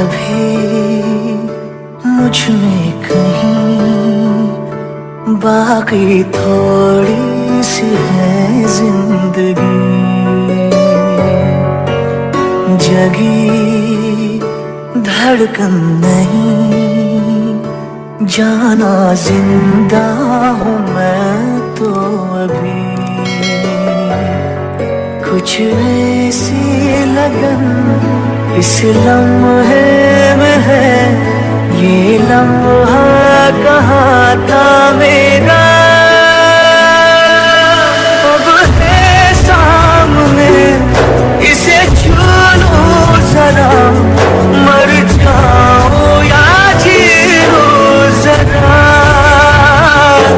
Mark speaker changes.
Speaker 1: अभी मुझ में कहीं बाकी थोड़ी सी है जिंदगी। जगी धड़कन नहीं, जाना जिंदा हूँ मैं तो अभी। कुछ ऐसी लगन इस लम्हे में है, ये लम्हा कहाँ था मेरा